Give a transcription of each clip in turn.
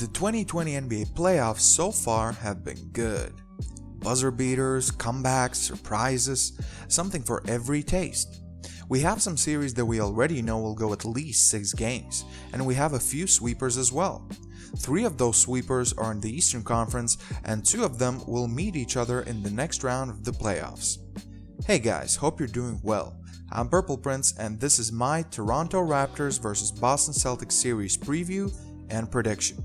The 2020 NBA playoffs so far have been good. Buzzer beaters, comebacks, surprises, something for every taste. We have some series that we already know will go at least 6 games, and we have a few sweepers as well. 3 of those sweepers are in the Eastern Conference, and 2 of them will meet each other in the next round of the playoffs. Hey guys, hope you're doing well. I'm Purple Prince, and this is my Toronto Raptors vs Boston Celtics series preview and prediction.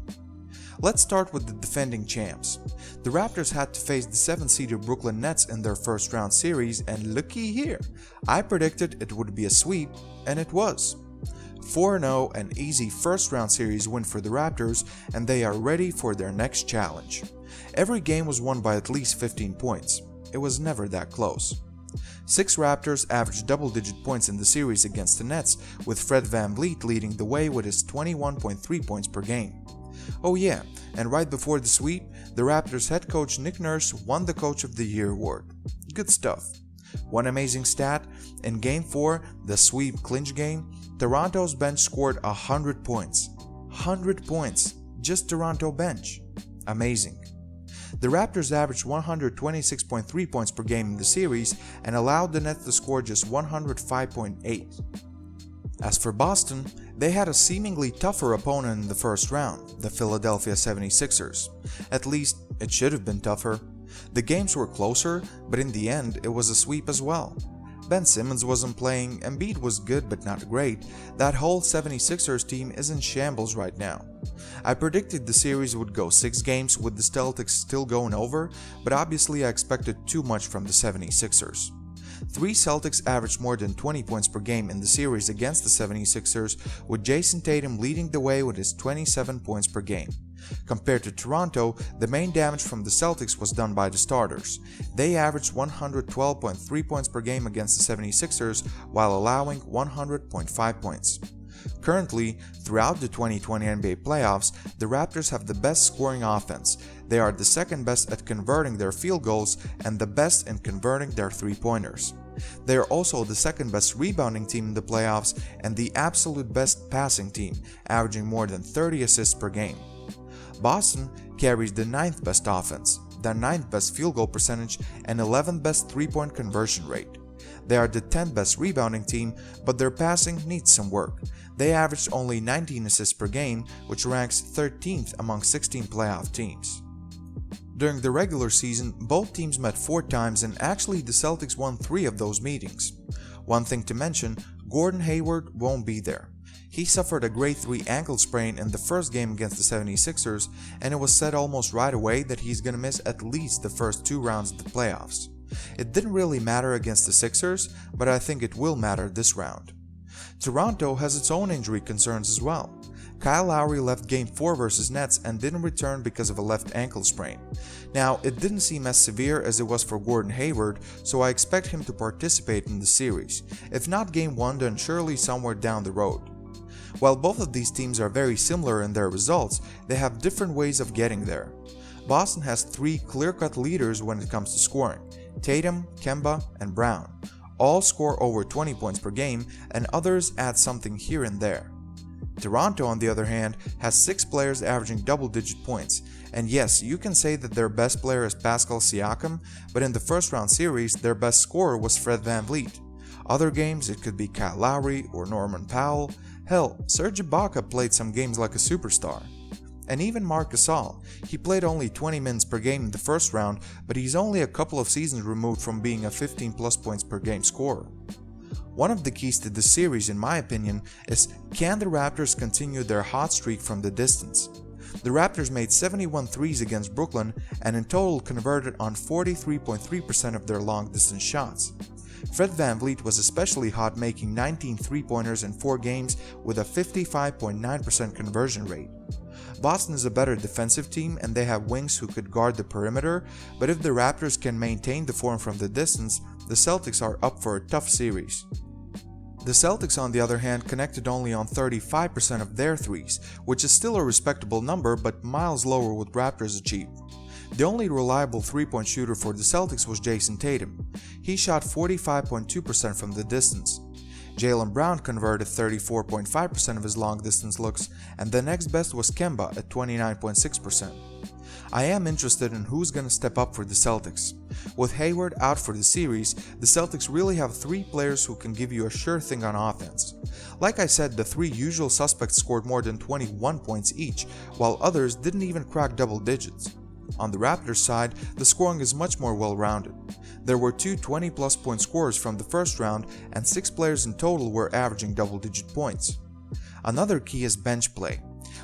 Let's start with the defending champs. The Raptors had to face the 7-seeded Brooklyn Nets in their first round series, and looky here, I predicted it would be a sweep, and it was. 4-0, an easy first round series win for the Raptors, and they are ready for their next challenge. Every game was won by at least 15 points. It was never that close. 6 Raptors averaged double-digit points in the series against the Nets, with Fred VanVleet leading the way with his 21.3 points per game. Oh yeah, and right before the sweep, the Raptors head coach Nick Nurse won the Coach of the Year award. Good stuff. One amazing stat, in Game 4, the sweep clinch game, Toronto's bench scored 100 points. 100 points, just Toronto bench. Amazing. The Raptors averaged 126.3 points per game in the series and allowed the Nets to score just 105.8. As for Boston, they had a seemingly tougher opponent in the first round, the Philadelphia 76ers. At least, it should have been tougher. The games were closer, but in the end, it was a sweep as well. Ben Simmons wasn't playing, Embiid was good but not great. That whole 76ers team is in shambles right now. I predicted the series would go 6 games with the Celtics still going over, but obviously I expected too much from the 76ers. 3 Celtics averaged more than 20 points per game in the series against the 76ers, with Jason Tatum leading the way with his 27 points per game. Compared to Toronto, the main damage from the Celtics was done by the starters. They averaged 112.3 points per game against the 76ers while allowing 100.5 points. Currently, throughout the 2020 NBA playoffs, the Raptors have the best scoring offense. They are the second best at converting their field goals and the best in converting their three-pointers. They are also the second best rebounding team in the playoffs and the absolute best passing team, averaging more than 30 assists per game. Boston carries the 9th best offense, the 9th best field goal percentage, and 11th best three-point conversion rate. They are the 10th best rebounding team, but their passing needs some work. They averaged only 19 assists per game, which ranks 13th among 16 playoff teams. During the regular season, both teams met 4 times, and actually the Celtics won 3 of those meetings. One thing to mention, Gordon Hayward won't be there. He suffered a grade 3 ankle sprain in the first game against the 76ers, and it was said almost right away that he's gonna miss at least the first 2 rounds of the playoffs. It didn't really matter against the Sixers, but I think it will matter this round. Toronto has its own injury concerns as well. Kyle Lowry left Game 4 vs Nets and didn't return because of a left ankle sprain. Now, it didn't seem as severe as it was for Gordon Hayward, so I expect him to participate in the series. If not Game 1, then surely somewhere down the road. While both of these teams are very similar in their results, they have different ways of getting there. Boston has 3 clear-cut leaders when it comes to scoring: Tatum, Kemba, and Brown. All score over 20 points per game, and others add something here and there. Toronto, on the other hand, has 6 players averaging double-digit points, and yes, you can say that their best player is Pascal Siakam, but in the first round series, their best scorer was Fred VanVleet. Other games, it could be Kyle Lowry or Norman Powell. Hell, Serge Ibaka played some games like a superstar. And even Marc Gasol, he played only 20 minutes per game in the first round, but he's only a couple of seasons removed from being a 15+ points per game scorer. One of the keys to this series, in my opinion, is can the Raptors continue their hot streak from the distance? The Raptors made 71 threes against Brooklyn and in total converted on 43.3% of their long-distance shots. Fred VanVleet was especially hot, making 19 three-pointers in 4 games with a 55.9% conversion rate. Boston is a better defensive team and they have wings who could guard the perimeter, but if the Raptors can maintain the form from the distance, the Celtics are up for a tough series. The Celtics, on the other hand, connected only on 35% of their threes, which is still a respectable number but miles lower what Raptors achieved. The only reliable three-point shooter for the Celtics was Jason Tatum. He shot 45.2% from the distance. Jaylen Brown converted 34.5% of his long distance looks, and the next best was Kemba at 29.6%. I am interested in who's gonna step up for the Celtics. With Hayward out for the series, the Celtics really have 3 players who can give you a sure thing on offense. Like I said, the 3 usual suspects scored more than 21 points each, while others didn't even crack double digits. On the Raptors side, the scoring is much more well-rounded. There were 2 20-plus point scorers from the first round, and 6 players in total were averaging double-digit points. Another key is bench play.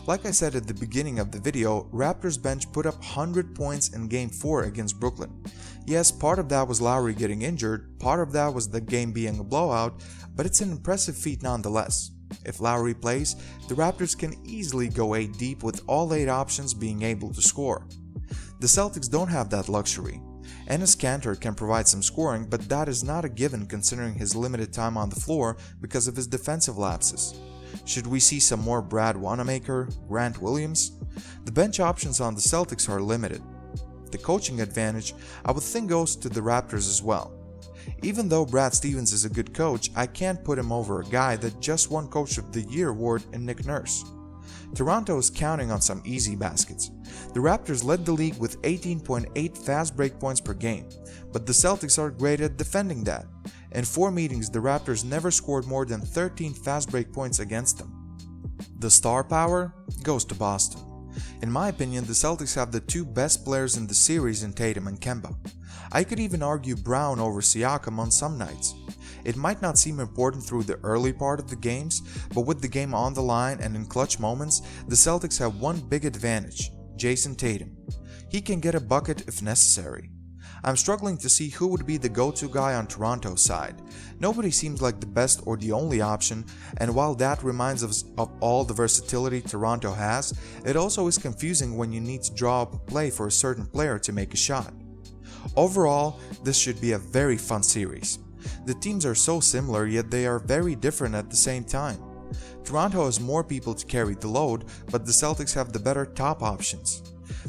Like I said at the beginning of the video, Raptors bench put up 100 points in Game 4 against Brooklyn. Yes, part of that was Lowry getting injured, part of that was the game being a blowout, but it's an impressive feat nonetheless. If Lowry plays, the Raptors can easily go 8 deep with all 8 options being able to score. The Celtics don't have that luxury. Enes Kanter can provide some scoring, but that is not a given considering his limited time on the floor because of his defensive lapses. Should we see some more Brad Wanamaker, Grant Williams? The bench options on the Celtics are limited. The coaching advantage, I would think, goes to the Raptors as well. Even though Brad Stevens is a good coach, I can't put him over a guy that just won Coach of the Year award in Nick Nurse. Toronto is counting on some easy baskets. The Raptors led the league with 18.8 fast break points per game, but the Celtics are great at defending that. In 4 meetings, the Raptors never scored more than 13 fast break points against them. The star power goes to Boston. In my opinion, the Celtics have the 2 best players in the series in Tatum and Kemba. I could even argue Brown over Siakam on some nights. It might not seem important through the early part of the games, but with the game on the line and in clutch moments, the Celtics have one big advantage: Jason Tatum. He can get a bucket if necessary. I'm struggling to see who would be the go-to guy on Toronto's side. Nobody seems like the best or the only option, and while that reminds us of all the versatility Toronto has, it also is confusing when you need to draw up a play for a certain player to make a shot. Overall, this should be a very fun series. The teams are so similar, yet they are very different at the same time. Toronto has more people to carry the load, but the Celtics have the better top options.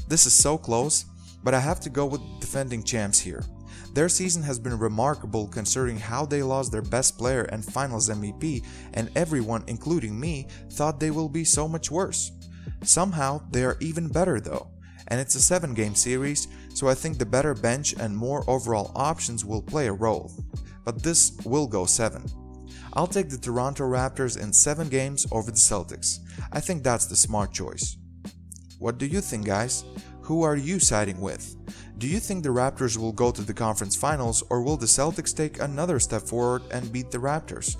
This is so close, but I have to go with defending champs here. Their season has been remarkable considering how they lost their best player and finals MVP, and everyone, including me, thought they will be so much worse. Somehow, they are even better though, and it's a 7-game series, so I think the better bench and more overall options will play a role. But this will go 7. I'll take the Toronto Raptors in 7 games over the Celtics. I think that's the smart choice. What do you think, guys? Who are you siding with? Do you think the Raptors will go to the conference finals, or will the Celtics take another step forward and beat the Raptors?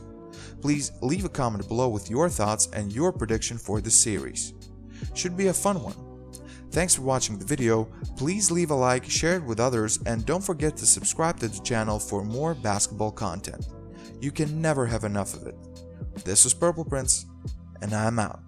Please leave a comment below with your thoughts and your prediction for this series. Should be a fun one. Thanks for watching the video. Please leave a like, share it with others, and don't forget to subscribe to the channel for more basketball content. You can never have enough of it. This was Purple Prince, and I'm out.